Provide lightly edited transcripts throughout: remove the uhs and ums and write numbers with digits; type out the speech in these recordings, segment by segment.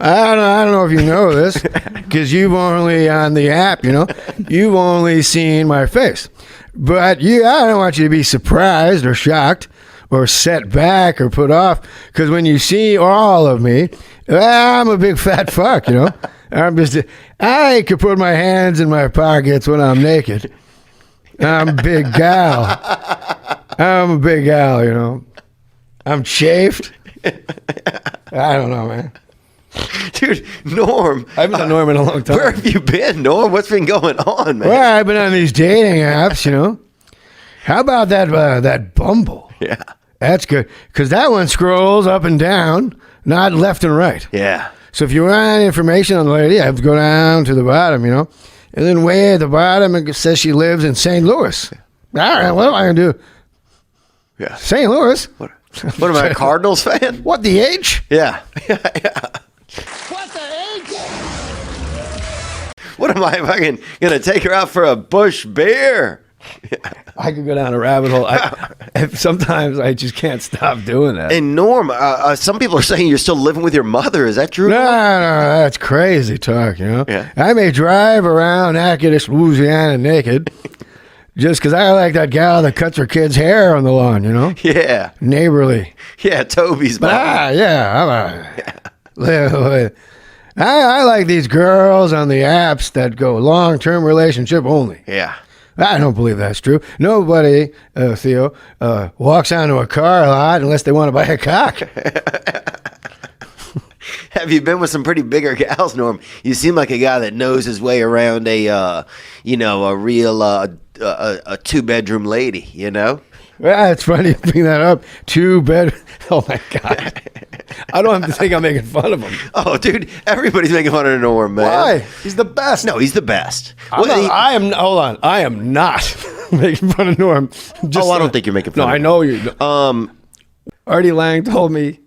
I don't know if you know this, because you've only, on the app, you've only seen my face. But I don't want you to be surprised or shocked or set back or put off, because when you see all of me, I'm a big fat fuck, I could put my hands in my pockets when I'm naked. I'm a big gal. I'm chafed. I don't know, man. Dude, Norm. I haven't done Norm in a long time. Where have you been, Norm? What's been going on, man? Well, I've been on these dating apps, How about that Bumble? Yeah. That's good, because that one scrolls up and down, not left and right. Yeah. So if you want information on the lady, you have to go down to the bottom, And then way at the bottom, it says she lives in St. Louis. All right, what am I going to do? Yeah. St. Louis? What am I, a Cardinals fan? What, the H? Yeah. What the H? What am I fucking going to take her out for a Busch beer? I could go down a rabbit hole. Sometimes I just can't stop doing that. And Norm, some people are saying you're still living with your mother. Is that true? No, that's crazy talk, Yeah. I may drive around Natchitoches, Louisiana naked just because I like that gal that cuts her kid's hair on the lawn, Yeah. Neighborly. Yeah, Toby's mom. I like these girls on the apps that go long-term relationship only. Yeah. I don't believe that's true. Nobody, Theo, walks onto a car lot unless they want to buy a cock. Have you been with some pretty bigger gals, Norm? You seem like a guy that knows his way around a real a two-bedroom lady, Well, it's funny you bring that up. 2-bed. Oh, my God. I don't have to think I'm making fun of him. Oh, dude, everybody's making fun of Norm, man. Why? He's the best. No, he's the best. Hold on. I am not making fun of Norm. I don't think you're making fun of him. No, I know you. Artie Lang told me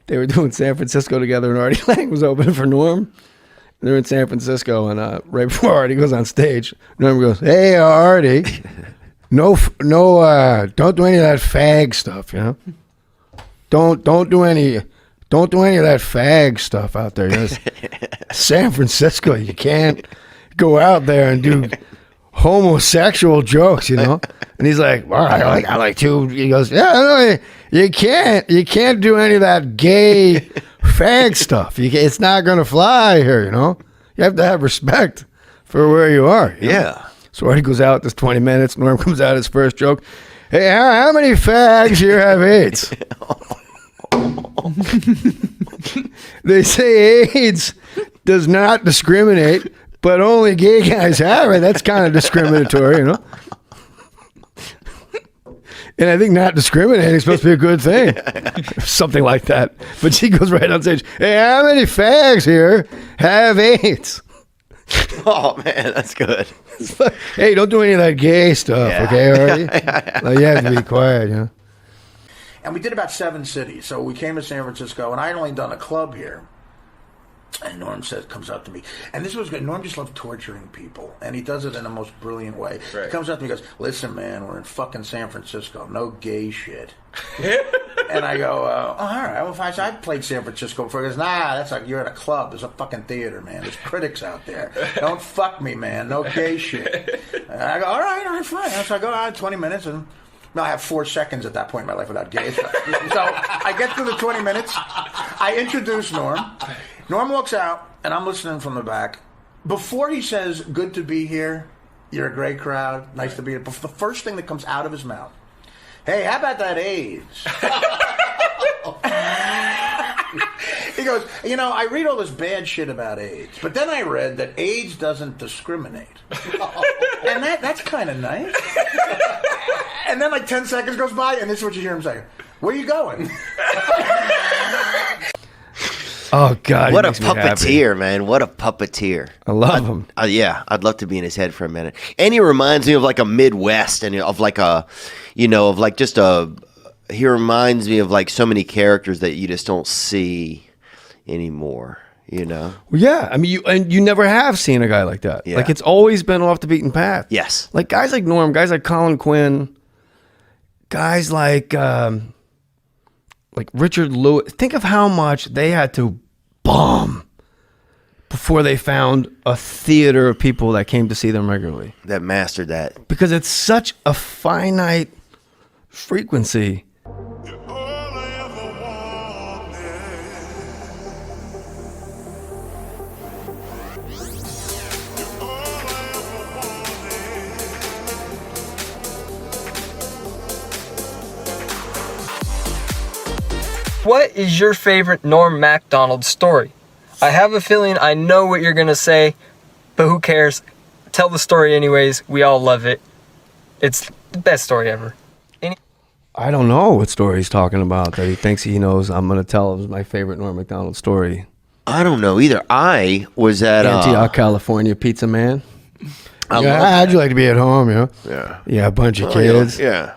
they were doing San Francisco together, and Artie Lang was opening for Norm. They're in San Francisco, and right before Artie goes on stage, Norm goes, "Hey, Artie, no, don't do any of that fag stuff, Don't do any of that fag stuff out there. San Francisco, you can't go out there and do homosexual jokes, And he's like, well, I like to. He goes, yeah, no, you can't do any of that gay fag stuff. It's not going to fly here, You have to have respect for where you are. Yeah. So Artie goes out, this 20 minutes. Norm comes out, his first joke. Hey, how many fags here have AIDS? They say AIDS does not discriminate, but only gay guys have it. That's kind of discriminatory, And I think not discriminating is supposed to be a good thing. Something like that. But she goes right on stage, hey, how many fags here have AIDS? Oh, man, that's good. Hey, don't do any of that gay stuff, okay, Artie? You have to be quiet, And we did about 7 cities. So we came to San Francisco, and I had only done a club here. And Norm comes up to me, and this was good. Norm just loved torturing people, and he does it in the most brilliant way. Right. He comes up to me and goes, listen, man, we're in fucking San Francisco. No gay shit. And I go, all right. Well, if I played San Francisco before. He goes, nah, that's like you're at a club. There's a fucking theater, man. There's critics out there. Don't fuck me, man. No gay shit. And I go, all right, fine. So I go, 20 minutes, and I have 4 seconds at that point in my life without gay stuff. So I get through the 20 minutes. I introduce Norm. Norm walks out, and I'm listening from the back. Before he says, good to be here, you're a great crowd, nice to be here, the first thing that comes out of his mouth, hey, how about that AIDS? He goes, I read all this bad shit about AIDS, but then I read that AIDS doesn't discriminate. And that's kind of nice. And then 10 seconds goes by, and this is what you hear him say, where are you going? Oh, God. What a puppeteer, man. What a puppeteer. I love him. Yeah, I'd love to be in his head for a minute. And he reminds me of a Midwest and of he reminds me of so many characters that you just don't see anymore, Well, yeah. I mean, you never have seen a guy like that. Yeah. It's always been off the beaten path. Yes. Guys like Norm, guys like Colin Quinn, guys like Richard Lewis. Think of how much they had to bomb before they found a theater of people that came to see them regularly. That mastered that. Because it's such a finite frequency. What is your favorite Norm Macdonald story? I have a feeling I know what you're gonna say, but who cares? Tell the story anyways. We all love it. It's the best story ever. I don't know what story he's talking about that he thinks he knows. I'm going to tell him my favorite Norm Macdonald story. I don't know either. I was at Antioch, California, Pizza Man. How'd you like to be at home, Yeah. Yeah, a bunch of kids. Yeah.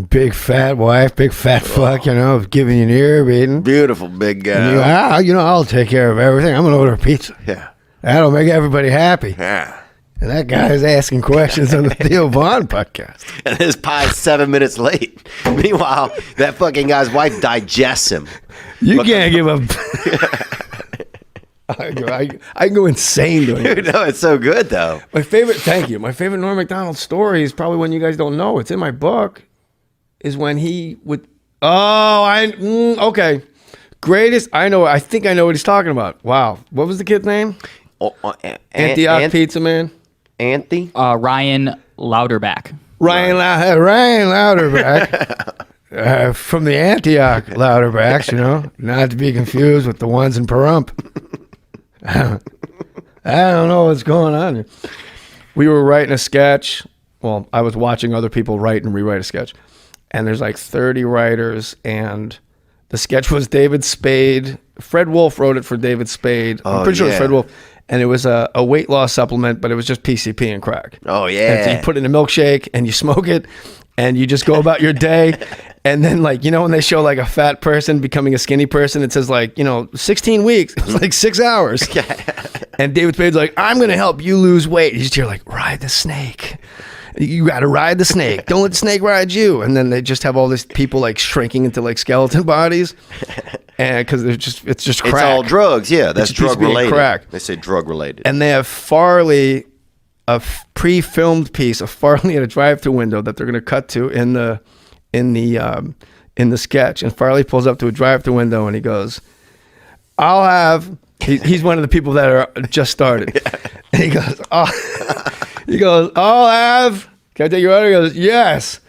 Big fat wife, big fat fuck, giving you an ear beating. Beautiful big guy. And I'll take care of everything. I'm going to order a pizza. Yeah. That'll make everybody happy. Yeah. And that guy is asking questions on the Theo Vaughn podcast. And his pie's 7 minutes late. Meanwhile, that fucking guy's wife digests him. You can't give up. I can go insane doing it. No, it's so good, though. Thank you. My favorite Norm Macdonald story is probably one you guys don't know. It's in my book. Is when he would. Okay. Greatest. I think I know what he's talking about. Wow. What was the kid's name? Antioch Pizza Man. Anthony? Ryan Louderback. Ryan Louderback. From the Antioch Louderbacks, not to be confused with the ones in Pahrump. I don't know what's going on here. We were writing a sketch. Well, I was watching other people write and rewrite a sketch. And there's like 30 writers, and the sketch was David Spade. Fred Wolf wrote it for David Spade. I'm pretty sure it was Fred Wolf. And it was a weight loss supplement, but it was just PCP and crack. Oh, yeah. And so you put it in a milkshake, and you smoke it, and you just go about your day. And then, when they show, a fat person becoming a skinny person, it says, 16 weeks. It was 6 hours. And David Spade's like, I'm going to help you lose weight. You just hear, ride the snake. You got to ride the snake. Don't let the snake ride you. And then they just have all these people shrinking into skeleton bodies, and because it's just crack. It's all drugs. Yeah, that's drug related. Crack. They say drug related. And they have Farley, a pre-filmed piece of Farley at a drive-thru window that they're going to cut to in the sketch. And Farley pulls up to a drive-thru window and he goes, "I'll have." He's one of the people that are just started. And he goes, I'll have, can I take your order? He goes, yes.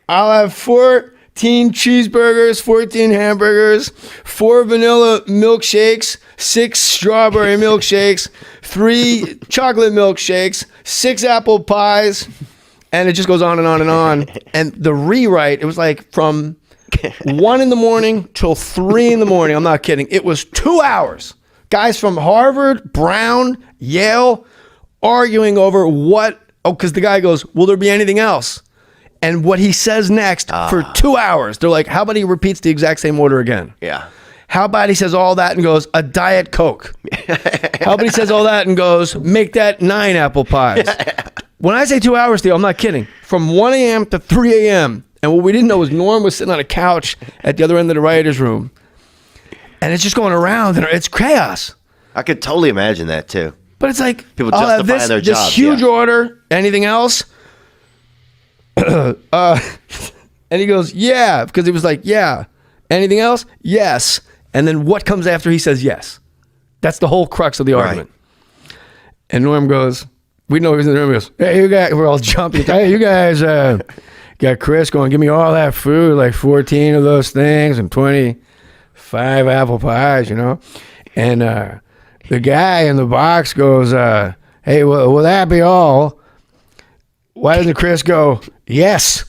I'll have 14 cheeseburgers, 14 hamburgers, 4 vanilla milkshakes, 6 strawberry milkshakes, 3 chocolate milkshakes, 6 apple pies. And it just goes on and on and on. And the rewrite, it was from 1 in the morning till 3 in the morning. I'm not kidding. It was 2 hours. Guys from Harvard, Brown, Yale, arguing over because the guy goes, will there be anything else? And what he says next for 2 hours, they're like, how about he repeats the exact same order again? Yeah. How about he says all that and goes, a Diet Coke? How about he says all that and goes, make that 9 apple pies? When I say 2 hours, Theo, I'm not kidding. From 1 a.m. to 3 a.m. And what we didn't know was Norm was sitting on a couch at the other end of the writer's room. And it's just going around, and it's chaos. I could totally imagine that, too. But it's people I'll have justifying their this jobs. Huge order. Anything else? And he goes, yeah. Because he was yeah. Anything else? Yes. And then what comes after he says yes? That's the whole crux of the argument. And Norm goes, we know he's in the room. He goes, hey, you guys, we're all jumping. Hey, you guys got Chris going, give me all that food, 14 of those things and 25 apple pies, And the guy in the box goes, hey, will that be all? Why doesn't Chris go, yes?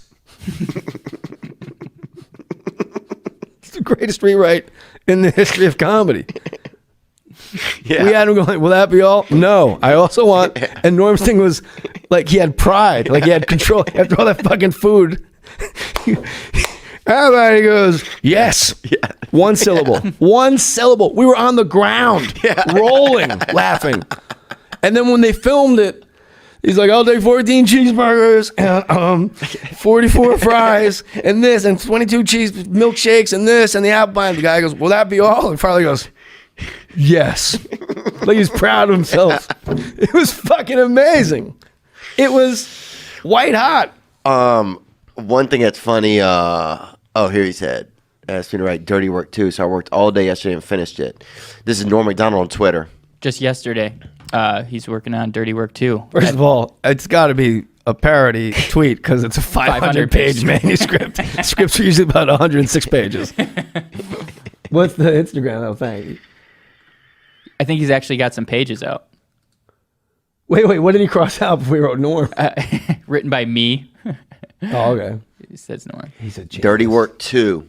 It's the greatest rewrite in the history of comedy. Yeah. We had him going, will that be all? No. I also want, and Norm's thing was he had pride, he had control after all that fucking food. Everybody goes, yes. Yeah. One syllable. One syllable. We were on the ground, rolling, laughing. And then when they filmed it, he's like, I'll take 14 cheeseburgers and 44 fries and this and 22 cheese milkshakes and this and the apple pie. And the guy goes, will that be all? And Farley goes, yes. Like he's proud of himself. It was fucking amazing. It was white hot. One thing that's funny, here he said, asked me to write dirty work too, so I worked all day yesterday and finished it. This is Norm Macdonald on Twitter. Just yesterday, he's working on dirty work too. First of all, it's got to be a parody tweet because it's a 500-page manuscript. Scripts are usually about 106 pages. What's the Instagram? Oh, thank you. I think he's actually got some pages out. Wait, what did he cross out before he wrote Norm? Written by me. Oh, okay. It says Norm. He's a genius. Dirty work 2.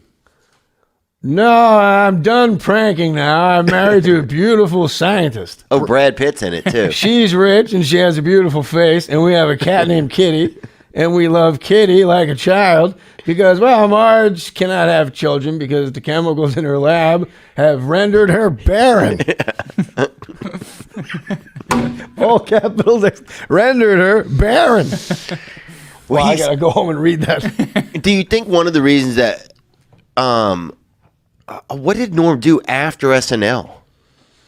No, I'm done pranking now. I'm married to a beautiful scientist. Oh, Brad Pitt's in it too. She's rich and she has a beautiful face, and we have a cat named Kitty, and we love Kitty like a child because, well, Marge cannot have children because the chemicals in her lab have rendered her barren. All capitals, rendered her barren. Well, I gotta go home and read that. Do you think one of the reasons that, what did Norm do after SNL?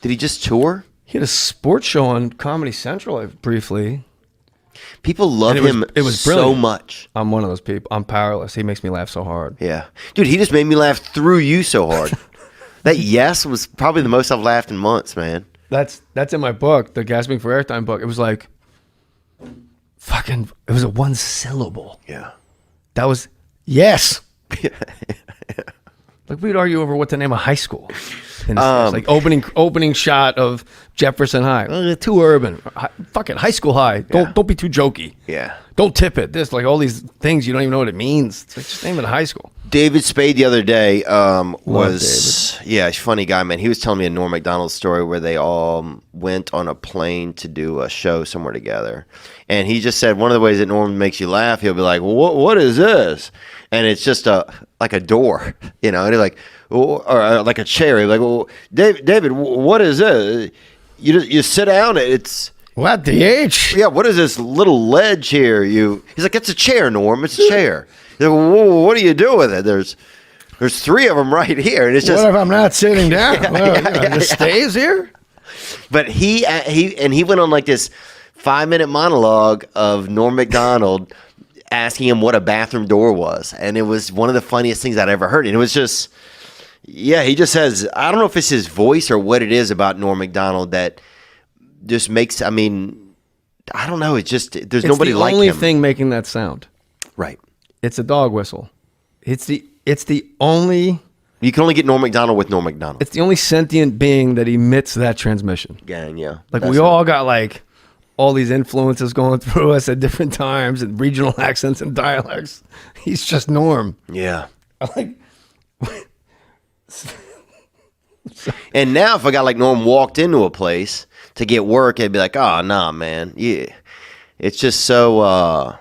Did he just tour? He had a sports show on Comedy Central briefly. People love him it was so brilliant. much. I'm one of those people. I'm powerless. He makes me laugh so hard. Yeah. Dude, he just made me laugh through you so hard. That yes was probably the most I've laughed in months, man. That's in my book, the Gasping for Airtime book. It was like, it was a one syllable. Yeah. That was, yes. Like we'd argue over what to name a high school. And it's like opening shot of Jefferson High. Too urban. Fucking high school high. Don't be too jokey. Yeah. Don't tip it. There's like all these things you don't even know what it means. It's like, just name it a high school. David Spade the other day David. Yeah, he's a funny guy, man. He was telling me a Norm Macdonald story where they all went on a plane to do a show somewhere together. And he just said one of the ways that Norm makes you laugh, he'll be like, well, what is this? And it's just like a door, you know, and he's like, or like a chair. He's like, well, David, what is this? You sit down. It's What the H? yeah. What is this little ledge here? He's like, it's a chair, Norm. It's a chair. He's like, well, what do you do with it? There's 3 of them right here, and it's just. What if I'm not sitting down? It just stays here. But he went on like this 5-minute monologue of Norm Macdonald asking him what a bathroom door was, and it was one of the funniest things I'd ever heard. And it was just, yeah, he just has, I don't know if it's his voice or what it is about Norm Macdonald that just makes, I mean, I don't know. It's just, there's nobody like him. It's the only thing making that sound. Right. It's a dog whistle. It's the only. You can only get Norm Macdonald with Norm Macdonald. It's the only sentient being that emits that transmission. Gang, yeah. Like That's we all got like all these influences going through us at different times and regional accents and dialects. He's just Norm. Yeah. Like, And now if a guy like Norm walked into a place to get work, it'd be like, oh, nah, man. Yeah. It's just so,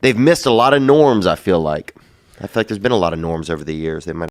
they've missed a lot of norms, I feel like. I feel like there's been a lot of norms over the years. They might